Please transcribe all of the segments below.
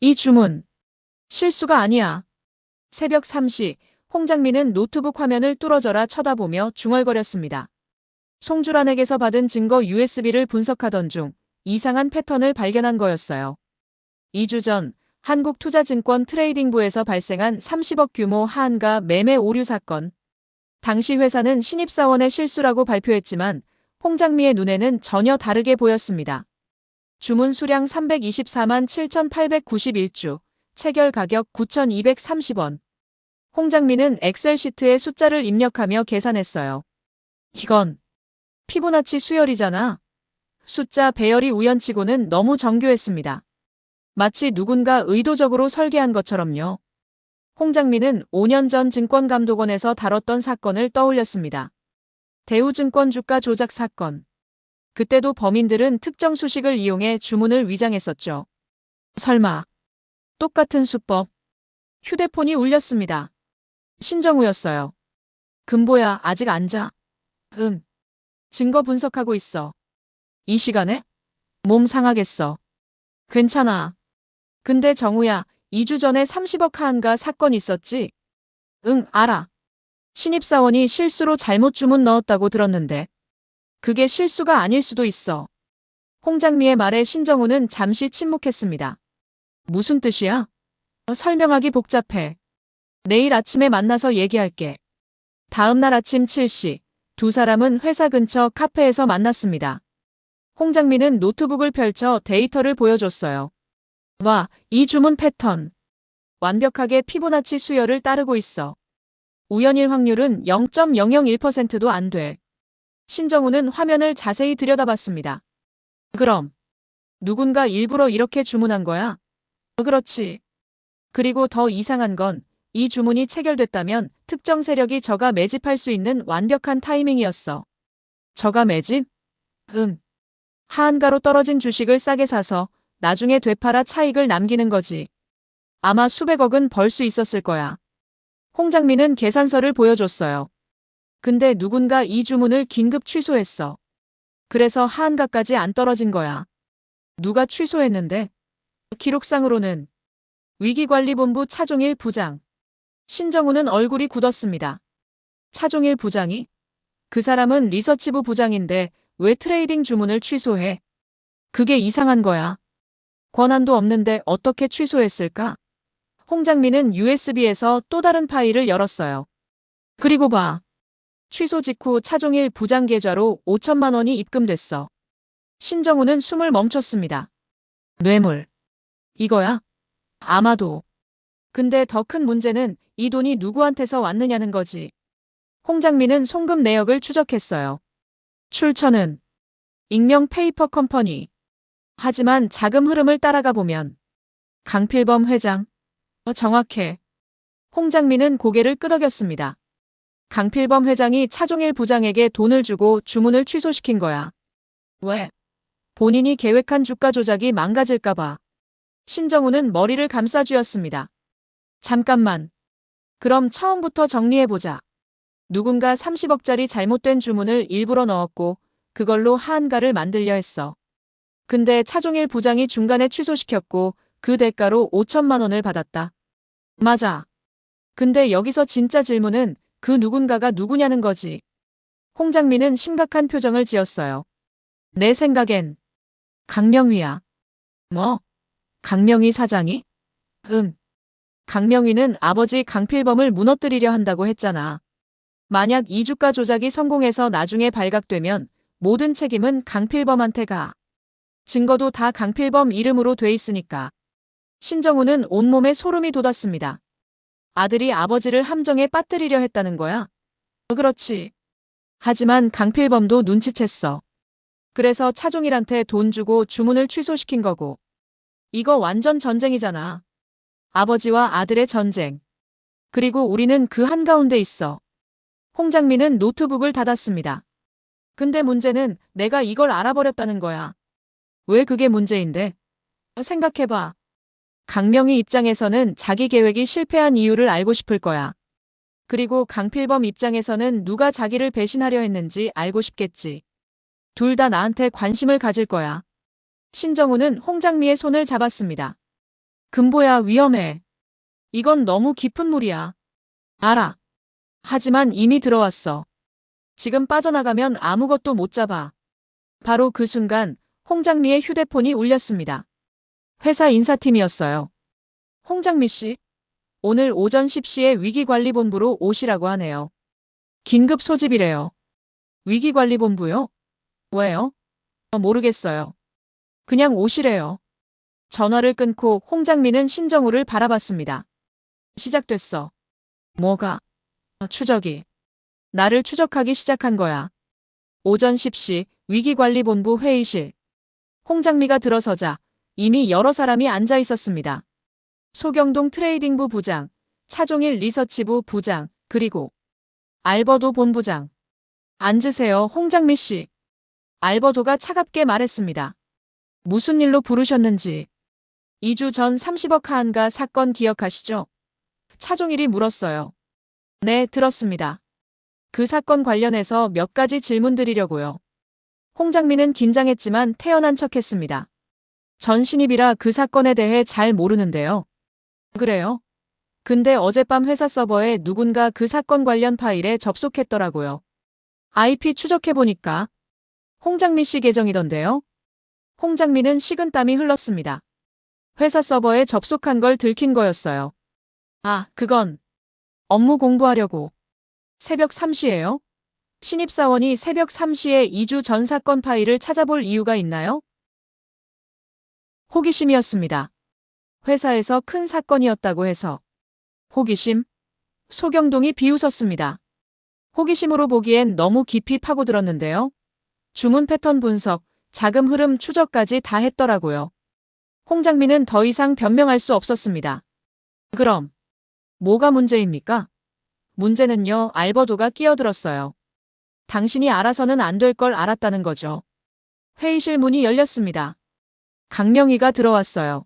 이 주문 실수가 아니야. 새벽 3시 홍장민은 노트북 화면을 뚫어져라 쳐다보며 중얼거렸습니다. 송주란에게서 받은 증거 USB를 분석하던 중 이상한 패턴을 발견한 거였어요. 2주 전 한국투자증권 트레이딩부에서 발생한 30억 규모 하한가 매매 오류 사건. 당시 회사는 신입사원의 실수라고 발표했지만 홍장미의 눈에는 전혀 다르게 보였습니다. 주문 수량 324만 7,891주, 체결 가격 9,230원. 홍장미는 엑셀 시트에 숫자를 입력하며 계산했어요. 이건 피보나치 수열이잖아. 숫자 배열이 우연치고는 너무 정교했습니다. 마치 누군가 의도적으로 설계한 것처럼요. 홍장미는 5년 전 증권감독원에서 다뤘던 사건을 떠올렸습니다. 대우증권 주가 조작 사건. 그때도 범인들은 특정 수식을 이용해 주문을 위장했었죠. 설마 똑같은 수법. 휴대폰이 울렸습니다. 신정우였어요. 금보야, 아직 안 자? 응. 증거 분석하고 있어. 이 시간에? 몸 상하겠어. 괜찮아. 근데 정우야, 2주 전에 30억 하한가 사건 있었지? 응, 알아. 신입사원이 실수로 잘못 주문 넣었다고 들었는데. 그게 실수가 아닐 수도 있어. 홍장미의 말에 신정우는 잠시 침묵했습니다. 무슨 뜻이야? 설명하기 복잡해. 내일 아침에 만나서 얘기할게. 다음 날 아침 7시, 두 사람은 회사 근처 카페에서 만났습니다. 홍장미는 노트북을 펼쳐 데이터를 보여줬어요. 와, 이 주문 패턴. 완벽하게 피보나치 수열을 따르고 있어. 우연일 확률은 0.001%도 안 돼. 신정우는 화면을 자세히 들여다봤습니다. 그럼 누군가 일부러 이렇게 주문한 거야? 그렇지. 그리고 더 이상한 건 이 주문이 체결됐다면 특정 세력이 저가 매집할 수 있는 완벽한 타이밍이었어. 저가 매집? 응. 하한가로 떨어진 주식을 싸게 사서 나중에 되팔아 차익을 남기는 거지. 아마 수백억은 벌 수 있었을 거야. 홍장미는 계산서를 보여줬어요. 근데 누군가 이 주문을 긴급 취소했어. 그래서 하한가까지 안 떨어진 거야. 누가 취소했는데? 기록상으로는 위기관리본부 차종일 부장. 신정우는 얼굴이 굳었습니다. 차종일 부장이? 그 사람은 리서치부 부장인데 왜 트레이딩 주문을 취소해? 그게 이상한 거야. 권한도 없는데 어떻게 취소했을까? 홍장미는 USB에서 또 다른 파일을 열었어요. 그리고 봐. 취소 직후 차종일 부장 계좌로 5천만 원이 입금됐어. 신정우는 숨을 멈췄습니다. 뇌물. 이거야? 아마도. 근데 더 큰 문제는 이 돈이 누구한테서 왔느냐는 거지. 홍장미는 송금 내역을 추적했어요. 출처는 익명 페이퍼 컴퍼니. 하지만 자금 흐름을 따라가 보면 강필범 회장. 정확해. 홍장미는 고개를 끄덕였습니다. 강필범 회장이 차종일 부장에게 돈을 주고 주문을 취소시킨 거야. 왜? 본인이 계획한 주가 조작이 망가질까봐. 신정우는 머리를 감싸쥐었습니다. 잠깐만. 그럼 처음부터 정리해보자. 누군가 30억짜리 잘못된 주문을 일부러 넣었고 그걸로 하한가를 만들려 했어. 근데 차종일 부장이 중간에 취소시켰고 그 대가로 5천만 원을 받았다. 맞아. 근데 여기서 진짜 질문은 그 누군가가 누구냐는 거지. 홍장미는 심각한 표정을 지었어요. 내 생각엔 강명휘야. 뭐? 강명휘 사장이? 응. 강명휘는 아버지 강필범을 무너뜨리려 한다고 했잖아. 만약 이 주가 조작이 성공해서 나중에 발각되면 모든 책임은 강필범한테 가. 증거도 다 강필범 이름으로 돼 있으니까. 신정우는 온몸에 소름이 돋았습니다. 아들이 아버지를 함정에 빠뜨리려 했다는 거야? 그렇지. 하지만 강필범도 눈치챘어. 그래서 차종일한테 돈 주고 주문을 취소시킨 거고. 이거 완전 전쟁이잖아. 아버지와 아들의 전쟁. 그리고 우리는 그 한가운데 있어. 홍장미는 노트북을 닫았습니다. 근데 문제는 내가 이걸 알아버렸다는 거야. 왜 그게 문제인데? 생각해봐. 강명희 입장에서는 자기 계획이 실패한 이유를 알고 싶을 거야. 그리고 강필범 입장에서는 누가 자기를 배신하려 했는지 알고 싶겠지. 둘 다 나한테 관심을 가질 거야. 신정우는 홍장미의 손을 잡았습니다. 금보야, 위험해. 이건 너무 깊은 물이야. 알아. 하지만 이미 들어왔어. 지금 빠져나가면 아무것도 못 잡아. 바로 그 순간 홍장미의 휴대폰이 울렸습니다. 회사 인사팀이었어요. 홍장미 씨, 오늘 오전 10시에 위기관리본부로 오시라고 하네요. 긴급 소집이래요. 위기관리본부요? 왜요? 모르겠어요. 그냥 오시래요. 전화를 끊고 홍장미는 신정우를 바라봤습니다. 시작됐어. 뭐가? 추적이. 나를 추적하기 시작한 거야. 오전 10시 위기관리본부 회의실. 홍장미가 들어서자 이미 여러 사람이 앉아 있었습니다. 소경동 트레이딩부 부장, 차종일 리서치부 부장, 그리고 알버도 본부장. 앉으세요, 홍장미 씨. 알버도가 차갑게 말했습니다. 무슨 일로 부르셨는지. 2주 전 30억 하한가 사건 기억하시죠? 차종일이 물었어요. 네, 들었습니다. 그 사건 관련해서 몇 가지 질문 드리려고요. 홍장미는 긴장했지만 태연한 척했습니다. 전 신입이라 그 사건에 대해 잘 모르는데요. 그래요? 근데 어젯밤 회사 서버에 누군가 그 사건 관련 파일에 접속했더라고요. IP 추적해보니까 홍장미 씨 계정이던데요. 홍장미는 식은땀이 흘렀습니다. 회사 서버에 접속한 걸 들킨 거였어요. 아, 그건 업무 공부하려고. 새벽 3시예요? 신입사원이 새벽 3시에 2주 전 사건 파일을 찾아볼 이유가 있나요? 호기심이었습니다. 회사에서 큰 사건이었다고 해서. 호기심? 소경동이 비웃었습니다. 호기심으로 보기엔 너무 깊이 파고들었는데요. 주문 패턴 분석, 자금 흐름 추적까지 다 했더라고요. 홍장미는 더 이상 변명할 수 없었습니다. 그럼 뭐가 문제입니까? 문제는요, 알버도가 끼어들었어요. 당신이 알아서는 안 될 걸 알았다는 거죠. 회의실 문이 열렸습니다. 강명희가 들어왔어요.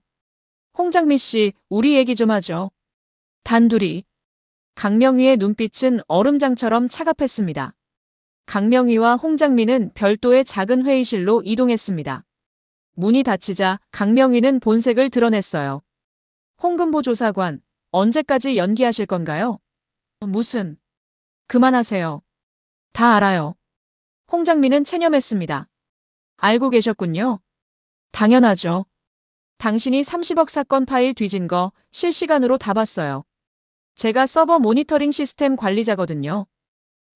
홍장미 씨, 우리 얘기 좀 하죠. 단둘이. 강명희의 눈빛은 얼음장처럼 차갑했습니다. 강명희와 홍장미는 별도의 작은 회의실로 이동했습니다. 문이 닫히자 강명희는 본색을 드러냈어요. 홍금보 조사관, 언제까지 연기하실 건가요? 무슨? 그만하세요. 다 알아요. 홍장미는 체념했습니다. 알고 계셨군요. 당연하죠. 당신이 30억 사건 파일 뒤진 거 실시간으로 다 봤어요. 제가 서버 모니터링 시스템 관리자거든요.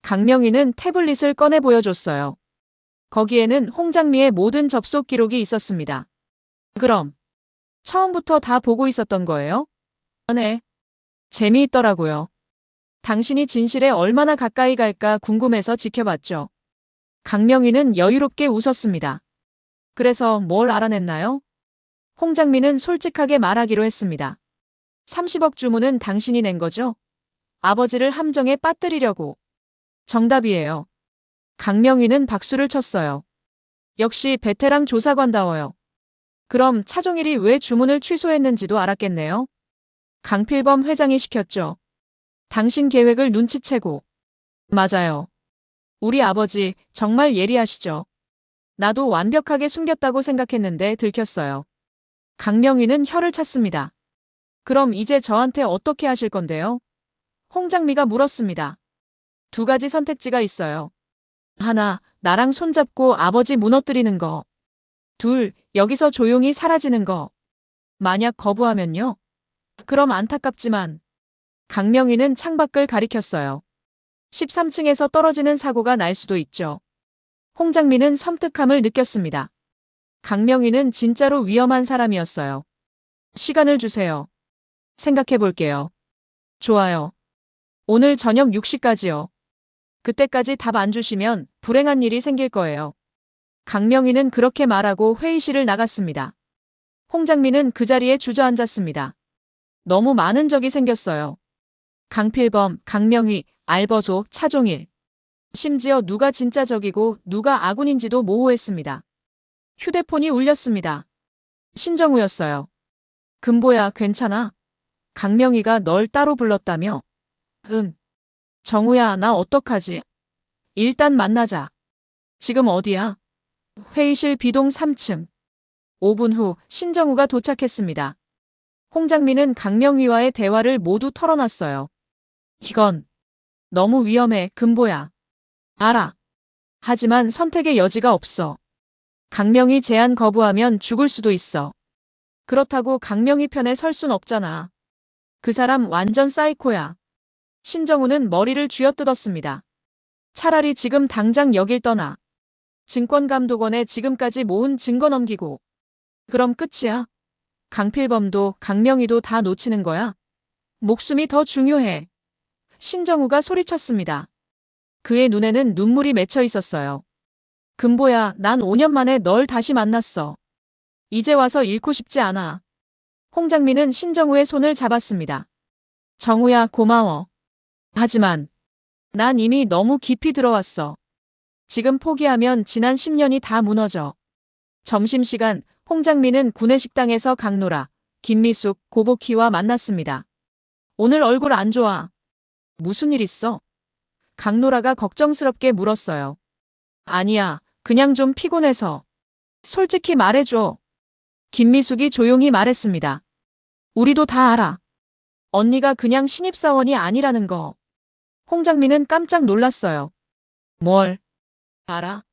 강명희는 태블릿을 꺼내 보여줬어요. 거기에는 홍장미의 모든 접속 기록이 있었습니다. 그럼 처음부터 다 보고 있었던 거예요? 네. 재미있더라고요. 당신이 진실에 얼마나 가까이 갈까 궁금해서 지켜봤죠. 강명희는 여유롭게 웃었습니다. 그래서 뭘 알아냈나요? 홍장미는 솔직하게 말하기로 했습니다. 30억 주문은 당신이 낸 거죠? 아버지를 함정에 빠뜨리려고. 정답이에요. 강명희는 박수를 쳤어요. 역시 베테랑 조사관다워요. 그럼 차종일이 왜 주문을 취소했는지도 알았겠네요. 강필범 회장이 시켰죠. 당신 계획을 눈치채고. 맞아요. 우리 아버지 정말 예리하시죠. 나도 완벽하게 숨겼다고 생각했는데 들켰어요. 강명희는 혀를 찼습니다. 그럼 이제 저한테 어떻게 하실 건데요? 홍장미가 물었습니다. 두 가지 선택지가 있어요. 하나, 나랑 손잡고 아버지 무너뜨리는 거. 둘, 여기서 조용히 사라지는 거. 만약 거부하면요? 그럼 안타깝지만. 강명희는 창밖을 가리켰어요. 13층에서 떨어지는 사고가 날 수도 있죠. 홍장미는 섬뜩함을 느꼈습니다. 강명희는 진짜로 위험한 사람이었어요. 시간을 주세요. 생각해 볼게요. 좋아요. 오늘 저녁 6시까지요. 그때까지 답 안 주시면 불행한 일이 생길 거예요. 강명희는 그렇게 말하고 회의실을 나갔습니다. 홍장미는 그 자리에 주저앉았습니다. 너무 많은 적이 생겼어요. 강필범, 강명희, 알버도, 차종일. 심지어 누가 진짜 적이고 누가 아군인지도 모호했습니다. 휴대폰이 울렸습니다. 신정우였어요. 금보야, 괜찮아? 강명희가 널 따로 불렀다며? 응. 정우야, 나 어떡하지? 일단 만나자. 지금 어디야? 회의실 B동 3층. 5분 후 신정우가 도착했습니다. 홍장민은 강명희와의 대화를 모두 털어놨어요. 이건 너무 위험해, 금보야. 알아. 하지만 선택의 여지가 없어. 강명희 제안 거부하면 죽을 수도 있어. 그렇다고 강명희 편에 설 순 없잖아. 그 사람 완전 사이코야. 신정우는 머리를 쥐어뜯었습니다. 차라리 지금 당장 여길 떠나. 증권감독원에 지금까지 모은 증거 넘기고. 그럼 끝이야. 강필범도 강명희도 다 놓치는 거야. 목숨이 더 중요해. 신정우가 소리쳤습니다. 그의 눈에는 눈물이 맺혀 있었어요. 금보야, 난 5년 만에 널 다시 만났어. 이제 와서 잃고 싶지 않아. 홍장민은 신정우의 손을 잡았습니다. 정우야, 고마워. 하지만 난 이미 너무 깊이 들어왔어. 지금 포기하면 지난 10년이 다 무너져. 점심시간 홍장민은 구내식당에서 강노라, 김미숙, 고복희와 만났습니다. 오늘 얼굴 안 좋아. 무슨 일 있어? 강노라가 걱정스럽게 물었어요. 아니야, 그냥 좀 피곤해서. 솔직히 말해줘. 김미숙이 조용히 말했습니다. 우리도 다 알아. 언니가 그냥 신입사원이 아니라는 거. 홍장민은 깜짝 놀랐어요. 뭘? 알아?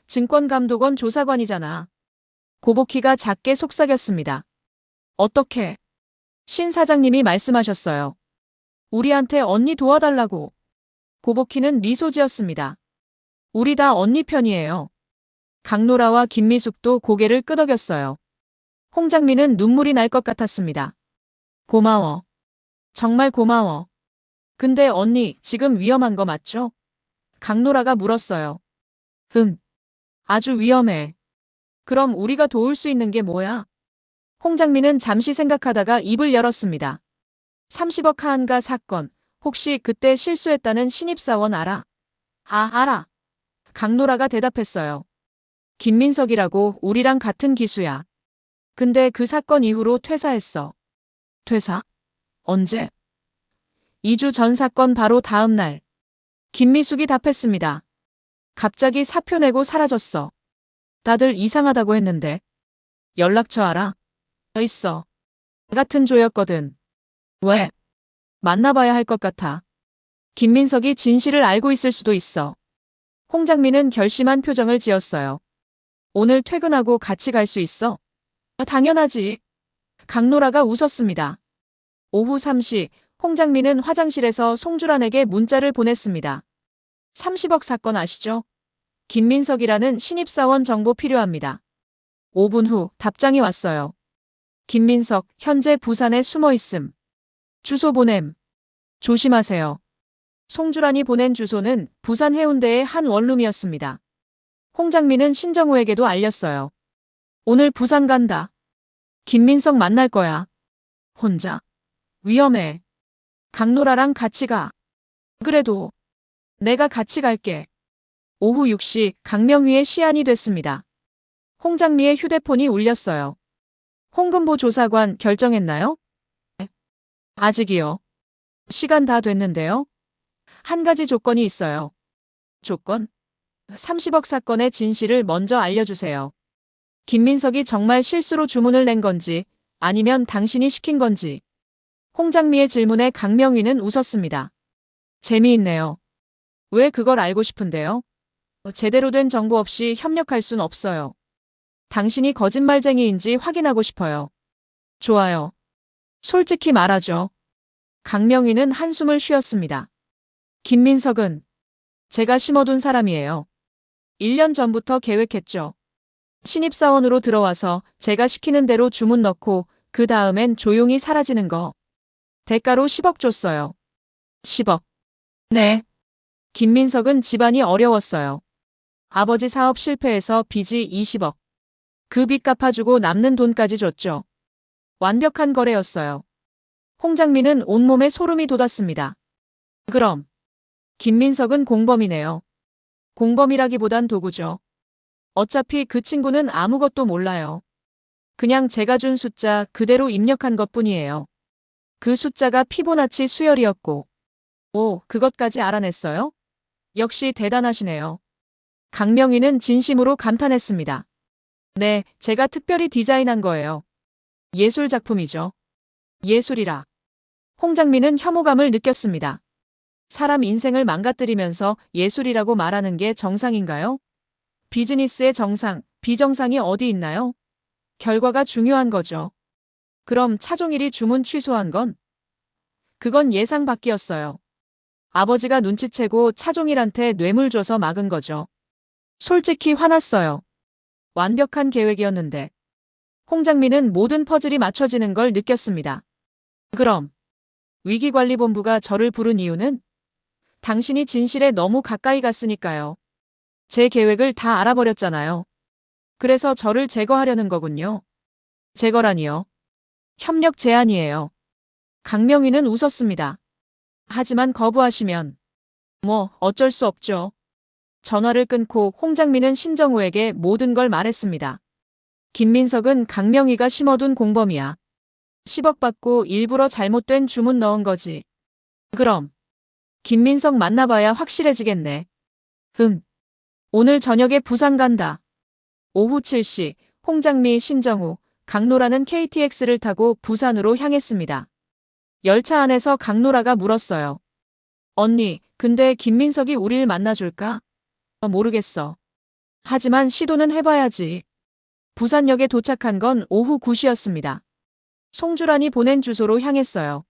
증권감독원 조사관이잖아. 고복희가 작게 속삭였습니다. 어떻게? 신 사장님이 말씀하셨어요. 우리한테 언니 도와달라고. 고복희는 미소 지었습니다. 우리 다 언니 편이에요. 강노라와 김미숙도 고개를 끄덕였어요. 홍장민은 눈물이 날 것 같았습니다. 고마워. 정말 고마워. 근데 언니, 지금 위험한 거 맞죠? 강노라가 물었어요. 응. 아주 위험해. 그럼 우리가 도울 수 있는 게 뭐야? 홍장민은 잠시 생각하다가 입을 열었습니다. 30억 하한가 사건, 혹시 그때 실수했다는 신입사원 알아? 아, 알아. 강노라가 대답했어요. 김민석이라고 우리랑 같은 기수야. 근데 그 사건 이후로 퇴사했어. 퇴사? 언제? 2주 전 사건 바로 다음 날. 김미숙이 답했습니다. 갑자기 사표 내고 사라졌어. 다들 이상하다고 했는데. 연락처 알아? 있어. 같은 조였거든. 왜? 만나봐야 할 것 같아. 김민석이 진실을 알고 있을 수도 있어. 홍장민은 결심한 표정을 지었어요. 오늘 퇴근하고 같이 갈 수 있어? 당연하지. 강노라가 웃었습니다. 오후 3시, 홍장민은 화장실에서 송주란에게 문자를 보냈습니다. 30억 사건 아시죠? 김민석이라는 신입사원 정보 필요합니다. 5분 후 답장이 왔어요. 김민석, 현재 부산에 숨어 있음. 주소 보냄. 조심하세요. 송주란이 보낸 주소는 부산 해운대의 한 원룸이었습니다. 홍장민은 신정우에게도 알렸어요. 오늘 부산 간다. 김민석 만날 거야. 혼자? 위험해. 강노라랑 같이 가. 그래도 내가 같이 갈게. 오후 6시 강명희의 시안이 됐습니다. 홍장미의 휴대폰이 울렸어요. 홍금보 조사관 결정했나요? 네. 아직이요. 시간 다 됐는데요. 한 가지 조건이 있어요. 조건? 30억 사건의 진실을 먼저 알려주세요. 김민석이 정말 실수로 주문을 낸 건지 아니면 당신이 시킨 건지. 홍장미의 질문에 강명희는 웃었습니다. 재미있네요. 왜 그걸 알고 싶은데요? 제대로 된 정보 없이 협력할 순 없어요. 당신이 거짓말쟁이인지 확인하고 싶어요. 좋아요. 솔직히 말하죠. 강명희는 한숨을 쉬었습니다. 김민석은 제가 심어둔 사람이에요. 1년 전부터 계획했죠. 신입사원으로 들어와서 제가 시키는 대로 주문 넣고 그 다음엔 조용히 사라지는 거. 대가로 10억 줬어요. 10억. 네. 김민석은 집안이 어려웠어요. 아버지 사업 실패해서 빚이 20억. 그 빚 갚아주고 남는 돈까지 줬죠. 완벽한 거래였어요. 홍장민은 온몸에 소름이 돋았습니다. 그럼 김민석은 공범이네요. 공범이라기보단 도구죠. 어차피 그 친구는 아무것도 몰라요. 그냥 제가 준 숫자 그대로 입력한 것뿐이에요. 그 숫자가 피보나치 수열이었고. 오, 그것까지 알아냈어요? 역시 대단하시네요. 강명희는 진심으로 감탄했습니다. 네, 제가 특별히 디자인한 거예요. 예술 작품이죠. 예술이라. 홍장민은 혐오감을 느꼈습니다. 사람 인생을 망가뜨리면서 예술이라고 말하는 게 정상인가요? 비즈니스의 정상, 비정상이 어디 있나요? 결과가 중요한 거죠. 그럼 차종일이 주문 취소한 건? 그건 예상 밖이었어요. 아버지가 눈치채고 차종일한테 뇌물 줘서 막은 거죠. 솔직히 화났어요. 완벽한 계획이었는데. 홍장민은 모든 퍼즐이 맞춰지는 걸 느꼈습니다. 그럼 위기관리본부가 저를 부른 이유는? 당신이 진실에 너무 가까이 갔으니까요. 제 계획을 다 알아버렸잖아요. 그래서 저를 제거하려는 거군요. 제거라니요. 협력 제안이에요. 강명희는 웃었습니다. 하지만 거부하시면 어쩔 수 없죠. 전화를 끊고 홍장민은 신정우에게 모든 걸 말했습니다. 김민석은 강명희가 심어둔 공범이야. 10억 받고 일부러 잘못된 주문 넣은 거지. 그럼 김민석 만나봐야 확실해지겠네. 응. 오늘 저녁에 부산 간다. 오후 7시 홍장미, 신정우, 강노라는 KTX를 타고 부산으로 향했습니다. 열차 안에서 강노라가 물었어요. 언니, 근데 김민석이 우릴 만나줄까? 모르겠어. 하지만 시도는 해봐야지. 부산역에 도착한 건 오후 9시였습니다. 송주란이 보낸 주소로 향했어요.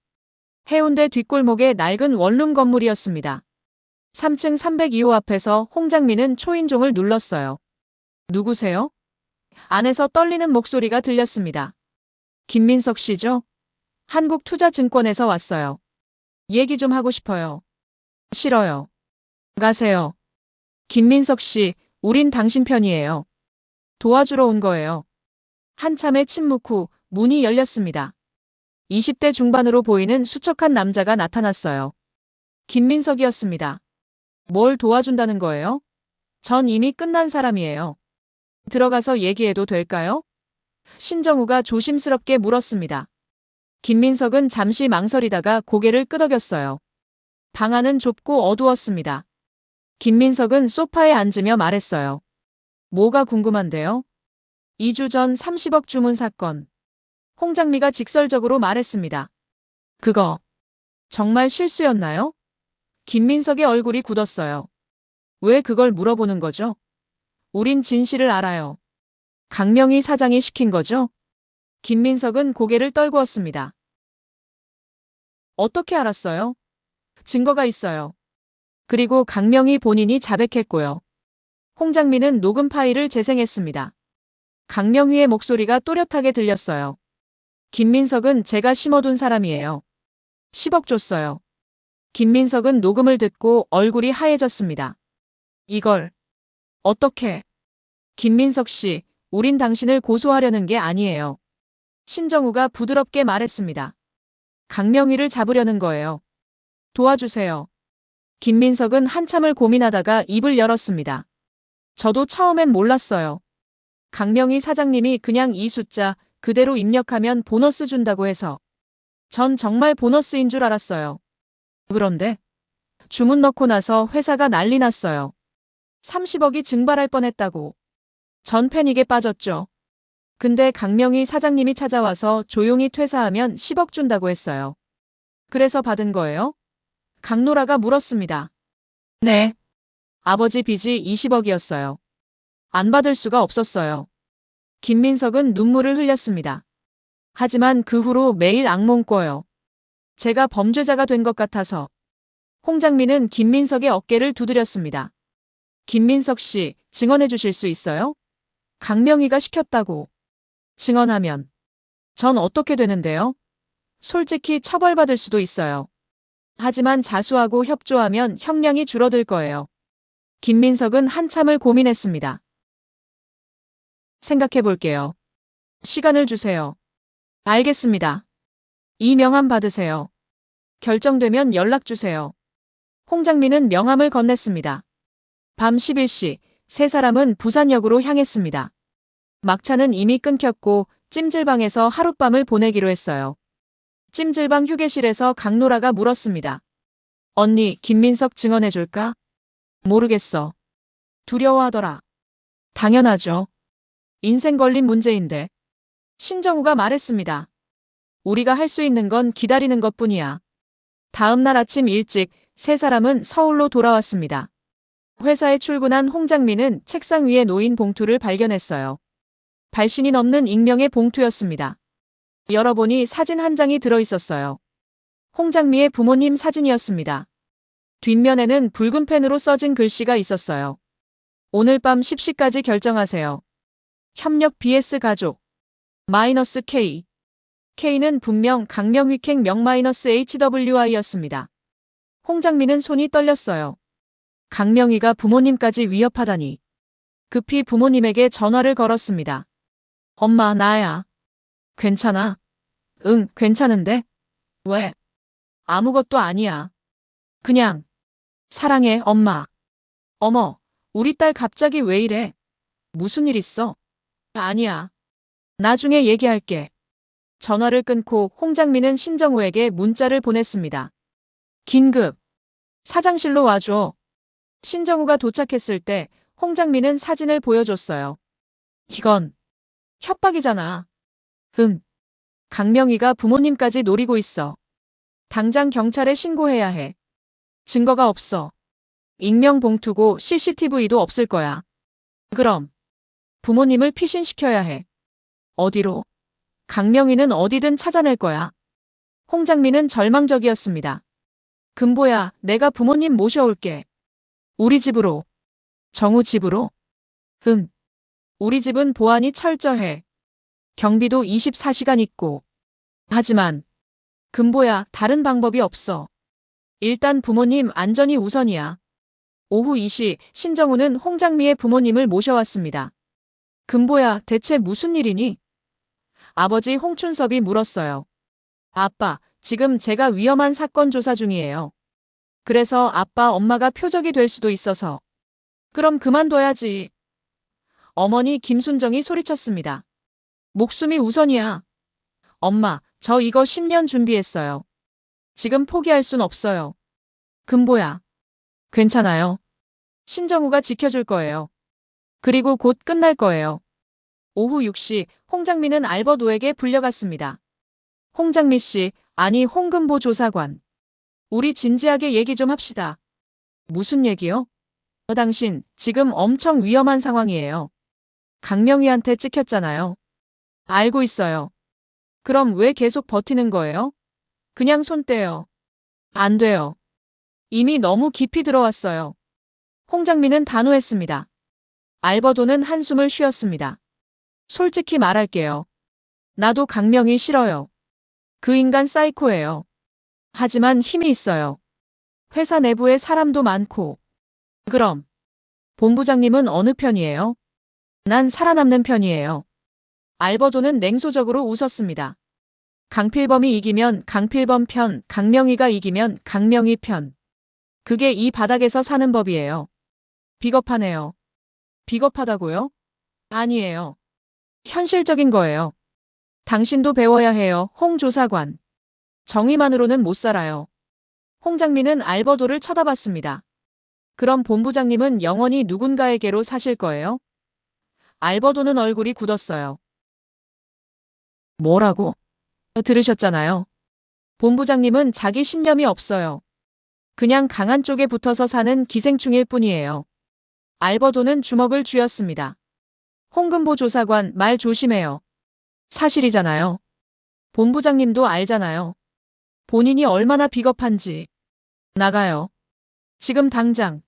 해운대 뒷골목의 낡은 원룸 건물이었습니다. 3층 302호 앞에서 홍장민은 초인종을 눌렀어요. 누구세요? 안에서 떨리는 목소리가 들렸습니다. 김민석 씨죠? 한국투자증권에서 왔어요. 얘기 좀 하고 싶어요. 싫어요. 가세요. 김민석 씨, 우린 당신 편이에요. 도와주러 온 거예요. 한참의 침묵 후 문이 열렸습니다. 20대 중반으로 보이는 수척한 남자가 나타났어요. 김민석이었습니다. 뭘 도와준다는 거예요? 전 이미 끝난 사람이에요. 들어가서 얘기해도 될까요? 신정우가 조심스럽게 물었습니다. 김민석은 잠시 망설이다가 고개를 끄덕였어요. 방 안은 좁고 어두웠습니다. 김민석은 소파에 앉으며 말했어요. 뭐가 궁금한데요? 2주 전 30억 주문 사건. 홍장미가 직설적으로 말했습니다. 그거 정말 실수였나요? 김민석의 얼굴이 굳었어요. 왜 그걸 물어보는 거죠? 우린 진실을 알아요. 강명희 사장이 시킨 거죠? 김민석은 고개를 떨구었습니다. 어떻게 알았어요? 증거가 있어요. 그리고 강명희 본인이 자백했고요. 홍장미는 녹음 파일을 재생했습니다. 강명희의 목소리가 또렷하게 들렸어요. 김민석은 제가 심어둔 사람이에요. 10억 줬어요. 김민석은 녹음을 듣고 얼굴이 하얘졌습니다. 이걸 어떻게? 김민석 씨, 우린 당신을 고소하려는 게 아니에요. 신정우가 부드럽게 말했습니다. 강명희를 잡으려는 거예요. 도와주세요. 김민석은 한참을 고민하다가 입을 열었습니다. 저도 처음엔 몰랐어요. 강명희 사장님이 그냥 이 숫자 그대로 입력하면 보너스 준다고 해서. 전 정말 보너스인 줄 알았어요. 그런데 주문 넣고 나서 회사가 난리 났어요. 30억이 증발할 뻔했다고. 전 패닉에 빠졌죠. 근데 강명희 사장님이 찾아와서 조용히 퇴사하면 10억 준다고 했어요. 그래서 받은 거예요? 강노라가 물었습니다. 네. 아버지 빚이 20억이었어요. 안 받을 수가 없었어요. 김민석은 눈물을 흘렸습니다. 하지만 그 후로 매일 악몽 꿔요. 제가 범죄자가 된 것 같아서. 홍장미는 김민석의 어깨를 두드렸습니다. 김민석 씨, 증언해 주실 수 있어요? 강명희가 시켰다고. 증언하면 전 어떻게 되는데요? 솔직히 처벌받을 수도 있어요. 하지만 자수하고 협조하면 형량이 줄어들 거예요. 김민석은 한참을 고민했습니다. 생각해 볼게요. 시간을 주세요. 알겠습니다. 이 명함 받으세요. 결정되면 연락 주세요. 홍장미는 명함을 건넸습니다. 밤 11시, 세 사람은 부산역으로 향했습니다. 막차는 이미 끊겼고 찜질방에서 하룻밤을 보내기로 했어요. 찜질방 휴게실에서 강노라가 물었습니다. 언니, 김민석 증언해줄까? 모르겠어. 두려워하더라. 당연하죠. 인생 걸린 문제인데. 신정우가 말했습니다. 우리가 할 수 있는 건 기다리는 것뿐이야. 다음 날 아침 일찍 세 사람은 서울로 돌아왔습니다. 회사에 출근한 홍장민은 책상 위에 놓인 봉투를 발견했어요. 발신이 넘는 익명의 봉투였습니다. 열어보니 사진 한 장이 들어있었어요. 홍장미의 부모님 사진이었습니다. 뒷면에는 붉은 펜으로 써진 글씨가 있었어요. 오늘 밤 10시까지 결정하세요. 협력 BS 가족 -K. K는 분명 강명휘행 -HWI였습니다. 홍장미는 손이 떨렸어요. 강명희가 부모님까지 위협하다니. 급히 부모님에게 전화를 걸었습니다. 엄마, 나야. 괜찮아? 응, 괜찮은데? 왜? 아무것도 아니야. 그냥. 사랑해, 엄마. 어머, 우리 딸 갑자기 왜 이래? 무슨 일 있어? 아니야. 나중에 얘기할게. 전화를 끊고 홍장미는 신정우에게 문자를 보냈습니다. 긴급. 사장실로 와줘. 신정우가 도착했을 때 홍장미는 사진을 보여줬어요. 이건 협박이잖아. 응. 강명희가 부모님까지 노리고 있어. 당장 경찰에 신고해야 해. 증거가 없어. 익명 봉투고 CCTV도 없을 거야. 그럼 부모님을 피신시켜야 해. 어디로? 강명희는 어디든 찾아낼 거야. 홍장미는 절망적이었습니다. 금보야, 내가 부모님 모셔올게. 우리 집으로. 정우 집으로? 응. 우리 집은 보안이 철저해. 경비도 24시간 있고. 하지만 금보야, 다른 방법이 없어. 일단 부모님 안전이 우선이야. 오후 2시 신정우는 홍장미의 부모님을 모셔왔습니다. 금보야, 대체 무슨 일이니? 아버지 홍춘섭이 물었어요. 아빠, 지금 제가 위험한 사건 조사 중이에요. 그래서 아빠, 엄마가 표적이 될 수도 있어서. 그럼 그만둬야지. 어머니 김순정이 소리쳤습니다. 목숨이 우선이야. 엄마, 저 이거 10년 준비했어요. 지금 포기할 순 없어요. 금보야. 괜찮아요. 신정우가 지켜줄 거예요. 그리고 곧 끝날 거예요. 오후 6시 홍장미는 알버도에게 불려갔습니다. 홍장미 씨, 아니 홍금보 조사관. 우리 진지하게 얘기 좀 합시다. 무슨 얘기요? 당신 지금 엄청 위험한 상황이에요. 강명희한테 찍혔잖아요. 알고 있어요. 그럼 왜 계속 버티는 거예요? 그냥 손 떼요. 안 돼요. 이미 너무 깊이 들어왔어요. 홍장미는 단호했습니다. 알버도는 한숨을 쉬었습니다. 솔직히 말할게요. 나도 강명희 싫어요. 그 인간 사이코예요. 하지만 힘이 있어요. 회사 내부에 사람도 많고. 그럼 본부장님은 어느 편이에요? 난 살아남는 편이에요. 알버도는 냉소적으로 웃었습니다. 강필범이 이기면 강필범 편, 강명희가 이기면 강명희 편. 그게 이 바닥에서 사는 법이에요. 비겁하네요. 비겁하다고요? 아니에요. 현실적인 거예요. 당신도 배워야 해요, 홍 조사관. 정의만으로는 못 살아요. 홍장미는 알버도를 쳐다봤습니다. 그럼 본부장님은 영원히 누군가에게로 사실 거예요? 알버도는 얼굴이 굳었어요. 뭐라고? 들으셨잖아요. 본부장님은 자기 신념이 없어요. 그냥 강한 쪽에 붙어서 사는 기생충일 뿐이에요. 알버도는 주먹을 쥐었습니다. 홍금보 조사관, 말 조심해요. 사실이잖아요. 본부장님도 알잖아요. 본인이 얼마나 비겁한지. 나가요. 지금 당장.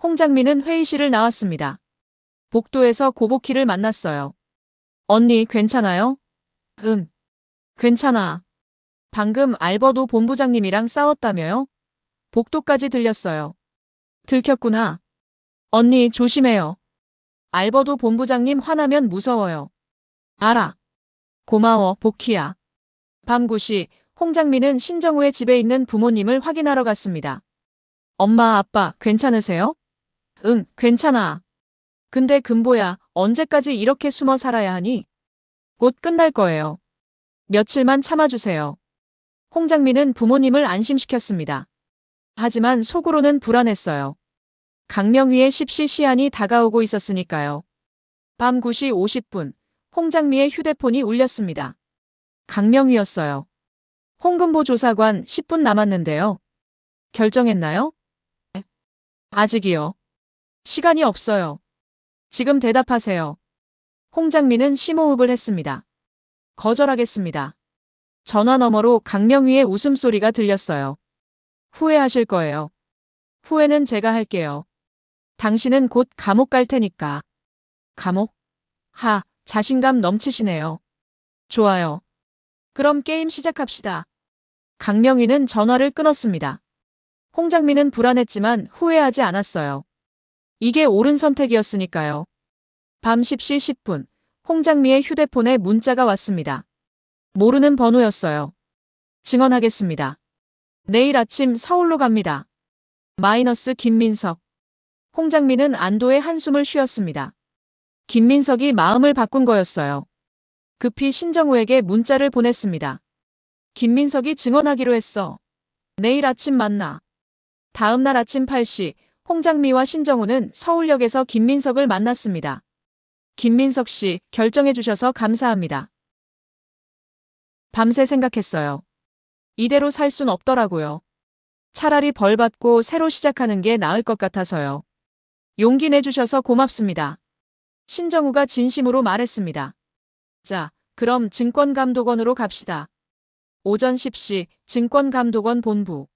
홍장미는 회의실을 나왔습니다. 복도에서 고복희를 만났어요. 언니, 괜찮아요? 응. 괜찮아. 방금 알버도 본부장님이랑 싸웠다며요? 복도까지 들렸어요. 들켰구나. 언니, 조심해요. 알버도 본부장님 화나면 무서워요. 알아. 고마워, 복희야. 밤 9시 홍장미는 신정우의 집에 있는 부모님을 확인하러 갔습니다. 엄마, 아빠, 괜찮으세요? 응, 괜찮아. 근데 금보야, 언제까지 이렇게 숨어 살아야 하니? 곧 끝날 거예요. 며칠만 참아주세요. 홍장미는 부모님을 안심시켰습니다. 하지만 속으로는 불안했어요. 강명희의 십시 시한이 다가오고 있었으니까요. 밤 9시 50분, 홍장미의 휴대폰이 울렸습니다. 강명희였어요. 홍금보 조사관 10분 남았는데요. 결정했나요? 네. 아직이요. 시간이 없어요. 지금 대답하세요. 홍장민은 심호흡을 했습니다. 거절하겠습니다. 전화 너머로 강명희의 웃음소리가 들렸어요. 후회하실 거예요. 후회는 제가 할게요. 당신은 곧 감옥 갈 테니까. 감옥? 자신감 넘치시네요. 좋아요. 그럼 게임 시작합시다. 강명희는 전화를 끊었습니다. 홍장민은 불안했지만 후회하지 않았어요. 이게 옳은 선택이었으니까요. 밤 10시 10분, 홍장미의 휴대폰에 문자가 왔습니다. 모르는 번호였어요. 증언하겠습니다. 내일 아침 서울로 갑니다. 마이너스 김민석. 홍장미는 안도의 한숨을 쉬었습니다. 김민석이 마음을 바꾼 거였어요. 급히 신정우에게 문자를 보냈습니다. 김민석이 증언하기로 했어. 내일 아침 만나. 다음 날 아침 8시, 홍장미와 신정우는 서울역에서 김민석을 만났습니다. 김민석 씨, 결정해 주셔서 감사합니다. 밤새 생각했어요. 이대로 살 순 없더라고요. 차라리 벌 받고 새로 시작하는 게 나을 것 같아서요. 용기 내주셔서 고맙습니다. 신정우가 진심으로 말했습니다. 자, 그럼 증권감독원으로 갑시다. 오전 10시 증권감독원 본부.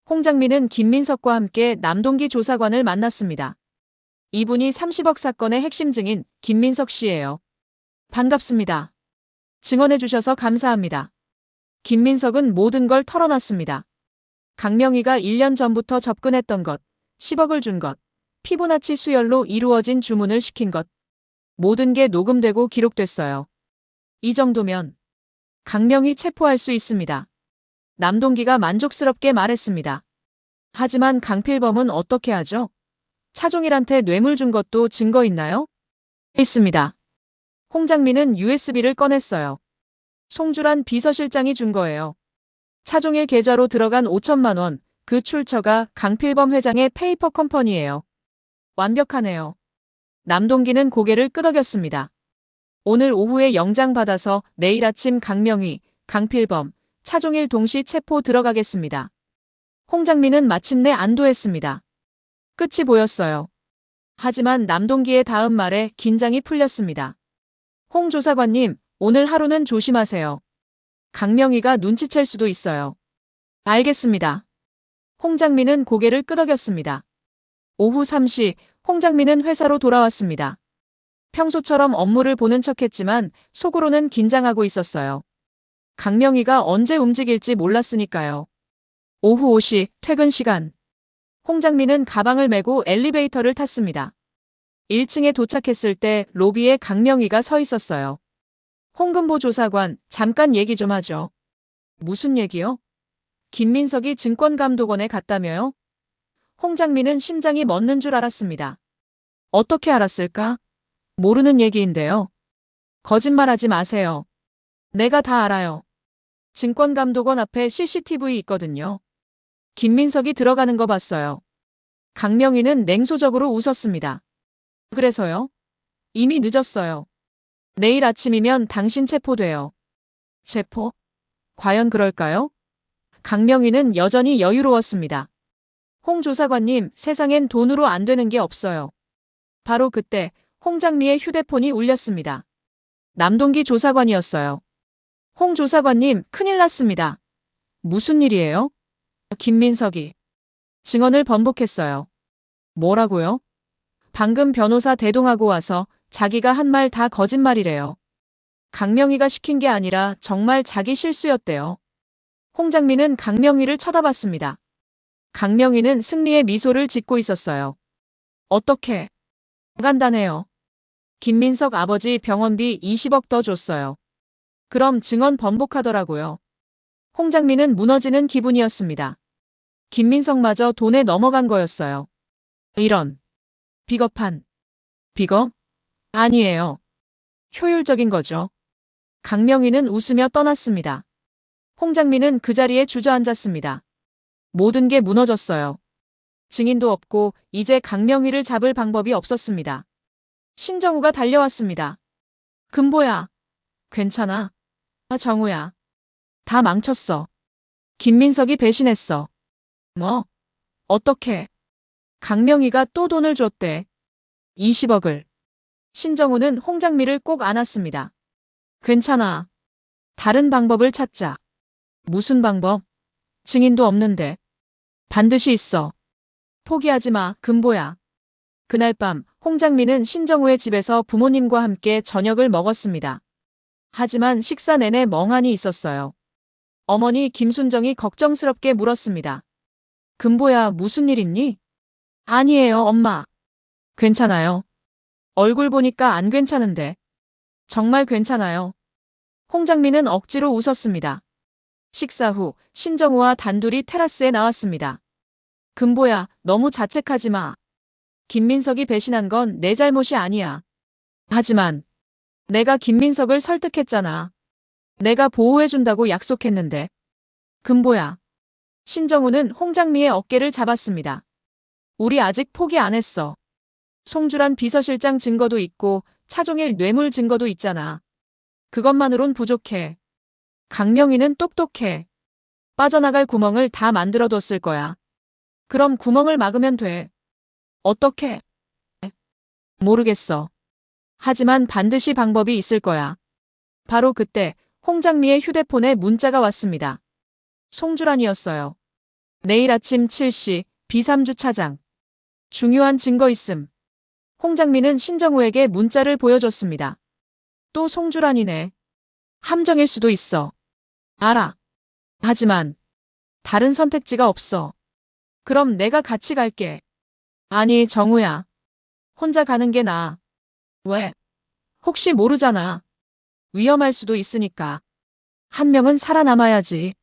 홍장민은 김민석과 함께 남동기 조사관을 만났습니다. 이분이 30억 사건의 핵심 증인 김민석 씨예요. 반갑습니다. 증언해 주셔서 감사합니다. 김민석은 모든 걸 털어놨습니다. 강명희가 1년 전부터 접근했던 것, 10억을 준 것, 피보나치 수열로 이루어진 주문을 시킨 것. 모든 게 녹음되고 기록됐어요. 이 정도면 강명희 체포할 수 있습니다. 남동기가 만족스럽게 말했습니다. 하지만 강필범은 어떻게 하죠? 차종일한테 뇌물 준 것도 증거 있나요? 있습니다. 홍장민은 USB를 꺼냈어요. 송주란 비서실장이 준 거예요. 차종일 계좌로 들어간 5천만 원, 그 출처가 강필범 회장의 페이퍼 컴퍼니예요. 완벽하네요. 남동기는 고개를 끄덕였습니다. 오늘 오후에 영장 받아서 내일 아침 강명희, 강필범, 차종일 동시 체포 들어가겠습니다. 홍장민은 마침내 안도했습니다. 끝이 보였어요. 하지만 남동기의 다음 말에 긴장이 풀렸습니다. 홍 조사관님, 오늘 하루는 조심하세요. 강명희가 눈치챌 수도 있어요. 알겠습니다. 홍장민은 고개를 끄덕였습니다. 오후 3시, 홍장민은 회사로 돌아왔습니다. 평소처럼 업무를 보는 척했지만 속으로는 긴장하고 있었어요. 강명희가 언제 움직일지 몰랐으니까요. 오후 5시, 퇴근 시간. 홍장민은 가방을 메고 엘리베이터를 탔습니다. 1층에 도착했을 때 로비에 강명희가 서 있었어요. 홍금보 조사관, 잠깐 얘기 좀 하죠. 무슨 얘기요? 김민석이 증권감독원에 갔다며요? 홍장민은 심장이 멎는 줄 알았습니다. 어떻게 알았을까? 모르는 얘기인데요. 거짓말하지 마세요. 내가 다 알아요. 증권감독원 앞에 CCTV 있거든요. 김민석이 들어가는 거 봤어요. 강명희는 냉소적으로 웃었습니다. 그래서요? 이미 늦었어요. 내일 아침이면 당신 체포돼요. 체포? 과연 그럴까요? 강명희는 여전히 여유로웠습니다. 홍 조사관님, 세상엔 돈으로 안 되는 게 없어요. 바로 그때 홍장미의 휴대폰이 울렸습니다. 남동기 조사관이었어요. 홍 조사관님, 큰일 났습니다. 무슨 일이에요? 김민석이 증언을 번복했어요. 뭐라고요? 방금 변호사 대동하고 와서 자기가 한 말 다 거짓말이래요. 강명희가 시킨 게 아니라 정말 자기 실수였대요. 홍장민은 강명희를 쳐다봤습니다. 강명희는 승리의 미소를 짓고 있었어요. 어떻게? 간단해요. 김민석 아버지 병원비 20억 더 줬어요. 그럼 증언 번복하더라고요. 홍장민은 무너지는 기분이었습니다. 김민석마저 돈에 넘어간 거였어요. 이런. 비겁한. 비겁? 아니에요. 효율적인 거죠. 강명희는 웃으며 떠났습니다. 홍장민은 그 자리에 주저앉았습니다. 모든 게 무너졌어요. 증인도 없고 이제 강명희를 잡을 방법이 없었습니다. 신정우가 달려왔습니다. 금보야. 괜찮아? 아, 정우야. 다 망쳤어. 김민석이 배신했어. 뭐? 어떻게? 강명희가 또 돈을 줬대. 20억을. 신정우는 홍장미를 꼭 안았습니다. 괜찮아. 다른 방법을 찾자. 무슨 방법? 증인도 없는데. 반드시 있어. 포기하지 마, 금보야. 그날 밤 홍장미는 신정우의 집에서 부모님과 함께 저녁을 먹었습니다. 하지만 식사 내내 멍하니 있었어요. 어머니 김순정이 걱정스럽게 물었습니다. 금보야, 무슨 일 있니? 아니에요, 엄마. 괜찮아요. 얼굴 보니까 안 괜찮은데. 정말 괜찮아요. 홍장미는 억지로 웃었습니다. 식사 후 신정우와 단둘이 테라스에 나왔습니다. 금보야, 너무 자책하지 마. 김민석이 배신한 건 내 잘못이 아니야. 하지만 내가 김민석을 설득했잖아. 내가 보호해준다고 약속했는데. 금보야. 신정우는 홍장미의 어깨를 잡았습니다. 우리 아직 포기 안 했어. 송주란 비서실장 증거도 있고 차종일 뇌물 증거도 있잖아. 그것만으론 부족해. 강명희는 똑똑해. 빠져나갈 구멍을 다 만들어뒀을 거야. 그럼 구멍을 막으면 돼. 어떻게? 모르겠어. 하지만 반드시 방법이 있을 거야. 바로 그때 홍장미의 휴대폰에 문자가 왔습니다. 송주란이었어요. 내일 아침 7시 B3 주차장. 중요한 증거 있음. 홍장미는 신정우에게 문자를 보여줬습니다. 또 송주란이네. 함정일 수도 있어. 알아. 하지만 다른 선택지가 없어. 그럼 내가 같이 갈게. 아니, 정우야. 혼자 가는 게 나아. 왜? 혹시 모르잖아. 위험할 수도 있으니까. 한 명은 살아남아야지.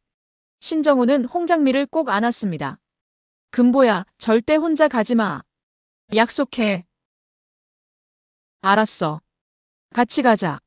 신정우는 홍장미를 꼭 안았습니다. 금보야, 절대 혼자 가지 마. 약속해. 알았어. 같이 가자.